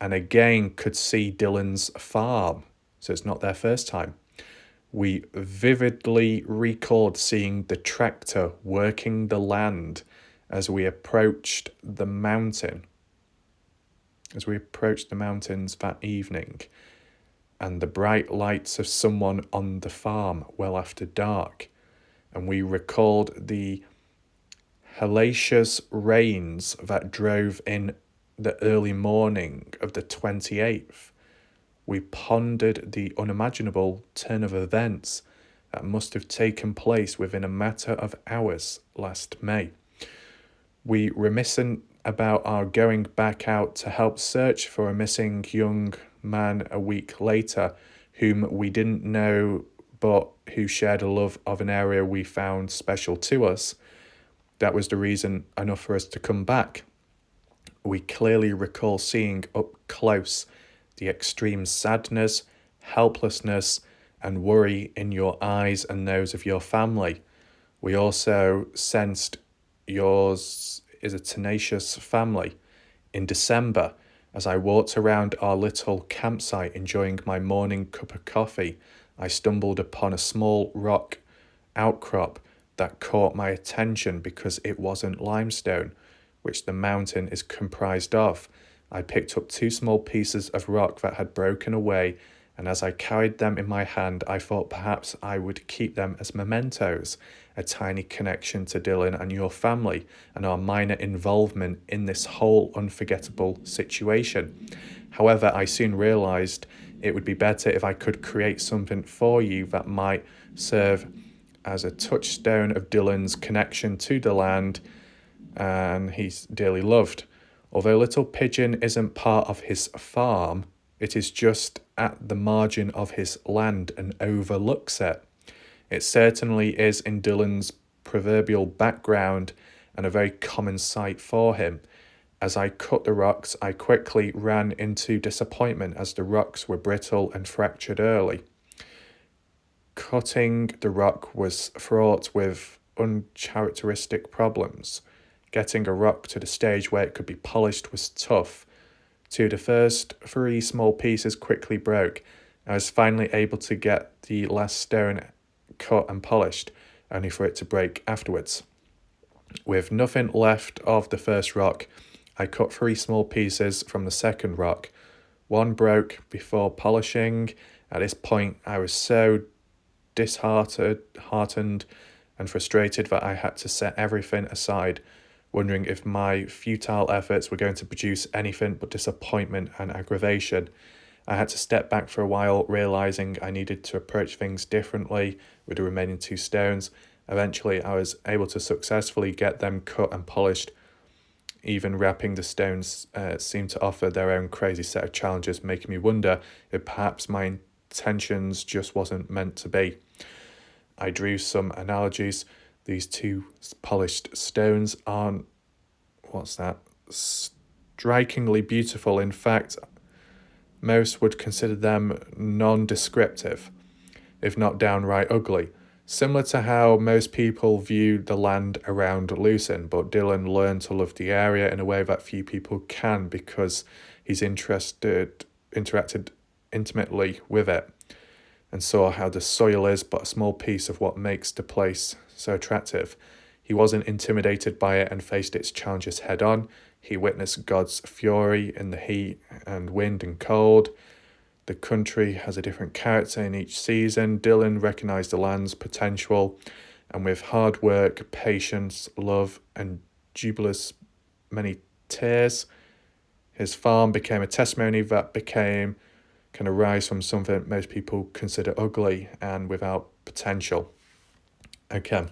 and again could see Dylan's farm, so it's not their first time. We vividly recalled seeing the tractor working the land as we approached the mountain. As we approached the mountains that evening, and the bright lights of someone on the farm well after dark, and we recalled the hellacious rains that drove in the early morning of the 28th. We pondered the unimaginable turn of events that must have taken place within a matter of hours last May. We reminisced about our going back out to help search for a missing young man a week later, whom we didn't know but who shared a love of an area we found special to us. That was the reason enough for us to come back. We clearly recall seeing up close the extreme sadness, helplessness and worry in your eyes and those of your family. We also sensed yours is a tenacious family. In December, as I walked around our little campsite enjoying my morning cup of coffee, I stumbled upon a small rock outcrop that caught my attention because it wasn't limestone, which the mountain is comprised of. I picked up 2 small pieces of rock that had broken away, and as I carried them in my hand, I thought perhaps I would keep them as mementos, a tiny connection to Dylan and your family, and our minor involvement in this whole unforgettable situation. However, I soon realised it would be better if I could create something for you that might serve as a touchstone of Dylan's connection to the land and he's dearly loved. Although Little Pigeon isn't part of his farm, it is just at the margin of his land and overlooks it. It certainly is in Dylan's proverbial background and a very common sight for him. As I cut the rocks, I quickly ran into disappointment as the rocks were brittle and fractured early. Cutting the rock was fraught with uncharacteristic problems. Getting a rock to the stage where it could be polished was tough. The first 3 small pieces quickly broke. I was finally able to get the last stone cut and polished, only for it to break afterwards. With nothing left of the first rock, I cut 3 small pieces from the second rock. 1 broke before polishing. At this point, I was so disheartened and frustrated that I had to set everything aside, wondering if my futile efforts were going to produce anything but disappointment and aggravation. I had to step back for a while, realising I needed to approach things differently with the remaining 2 stones. Eventually, I was able to successfully get them cut and polished. Even wrapping the stones seemed to offer their own crazy set of challenges, making me wonder if perhaps my intentions just wasn't meant to be. I drew some analogies. These 2 polished stones aren't, strikingly beautiful. In fact, most would consider them non-descriptive, if not downright ugly. Similar to how most people view the land around Lucin, but Dylan learned to love the area in a way that few people can because he's interacted intimately with it and saw how the soil is but a small piece of what makes the place so attractive. He wasn't intimidated by it and faced its challenges head on. He witnessed God's fury in the heat and wind and cold. The country has a different character in each season. Dylan recognised the land's potential, and with hard work, patience, love, and jubilous many tears, his farm became a testimony that can arise from something most people consider ugly and without potential. Okay,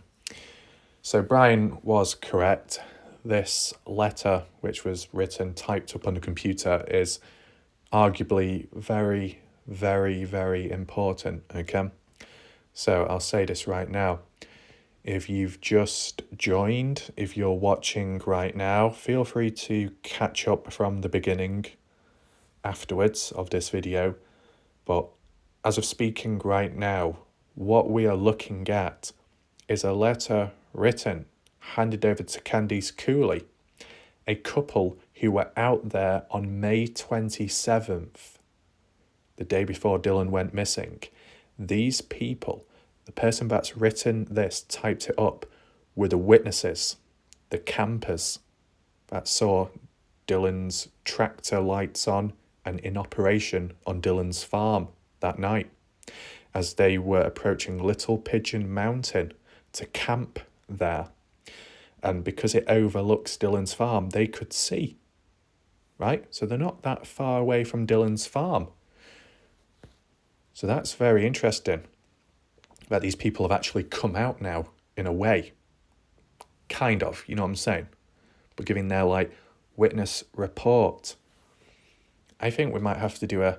so Brian was correct. This letter, which was written, typed up on the computer, is arguably very, very, very important, okay? So I'll say this right now. If you've just joined, if you're watching right now, feel free to catch up from the beginning afterwards of this video. But as of speaking right now, what we are looking at is a letter written, handed over to Candice Cooley, a couple who were out there on May 27th, the day before Dylan went missing. These people, the person that's written this, typed it up, were the witnesses, the campers that saw Dylan's tractor lights on and in operation on Dylan's farm that night as they were approaching Little Pigeon Mountain to camp there. And because it overlooks Dylan's farm, they could see, right? So they're not that far away from Dylan's farm. So that's very interesting that these people have actually come out now, in a way. Kind of, you know what I'm saying? But giving their, witness report. I think we might have to do a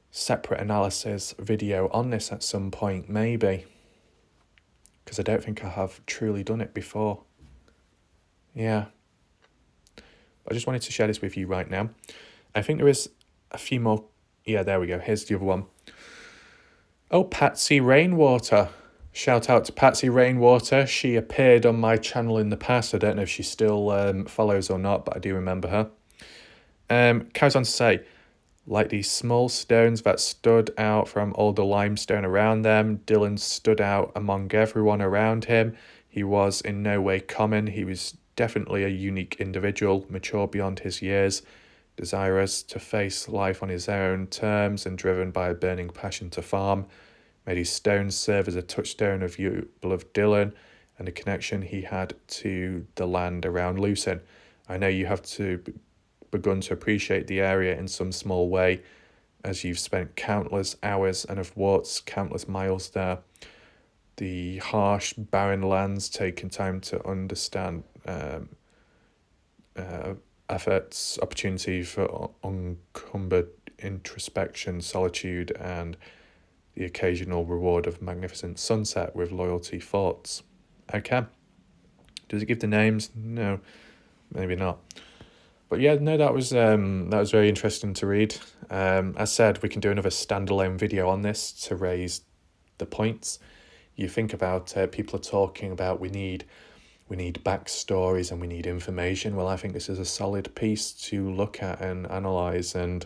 separate analysis video on this at some point, maybe. Because I don't think I have truly done it before. Yeah. I just wanted to share this with you right now. I think there is a few more. Yeah, there we go. Here's the other one. Oh, Patsy Rainwater. Shout out to Patsy Rainwater. She appeared on my channel in the past. I don't know if she still follows or not, but I do remember her. Carries on to say, like these small stones that stood out from all the limestone around them, Dylan stood out among everyone around him. He was in no way common. He was definitely a unique individual, mature beyond his years, desirous to face life on his own terms and driven by a burning passion to farm. May these stones serve as a touchstone of you, beloved Dylan, and the connection he had to the land around Lucin. I know you have begun to appreciate the area in some small way, as you've spent countless hours and have walked countless miles there. The harsh, barren lands taken time to understand, efforts, opportunity for uncumbered introspection, solitude, and the occasional reward of magnificent sunset with loyalty thoughts. Okay. Does it give the names? No, maybe not. But yeah, no, that was very interesting to read. As said, we can do another standalone video on this to raise the points. You think about people are talking about we need backstories and we need information. Well, I think this is a solid piece to look at and analyse. And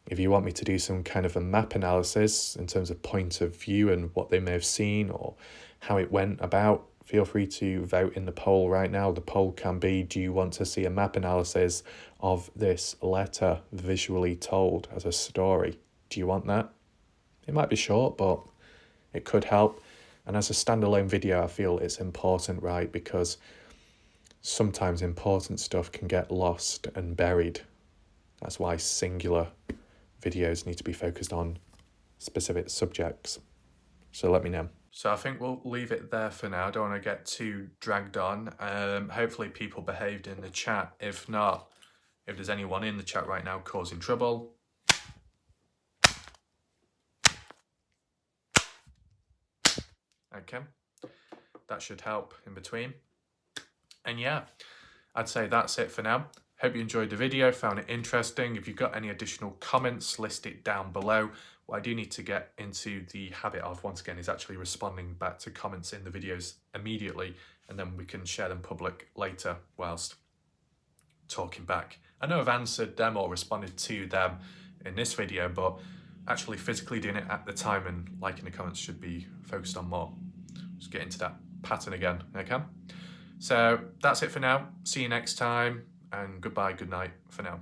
if you want me to do some kind of a map analysis in terms of point of view and what they may have seen or how it went about, feel free to vote in the poll right now. The poll can be, do you want to see a map analysis of this letter visually told as a story? Do you want that? It might be short, but it could help. And as a standalone video, I feel it's important, right? Because sometimes important stuff can get lost and buried. That's why singular videos need to be focused on specific subjects. So let me know. So I think we'll leave it there for now. I don't want to get too dragged on. Hopefully people behaved in the chat. If not, if there's anyone in the chat right now causing trouble, okay, that should help in between. And yeah, I'd say that's it for now. Hope you enjoyed the video, found it interesting. If you've got any additional comments, list it down below. What I do need to get into the habit of, once again, is actually responding back to comments in the videos immediately, and then we can share them public later whilst talking back. I know I've answered them or responded to them in this video, but actually physically doing it at the time and liking the comments should be focused on more. Just get into that pattern again, okay? So that's it for now. See you next time, and goodbye, good night for now.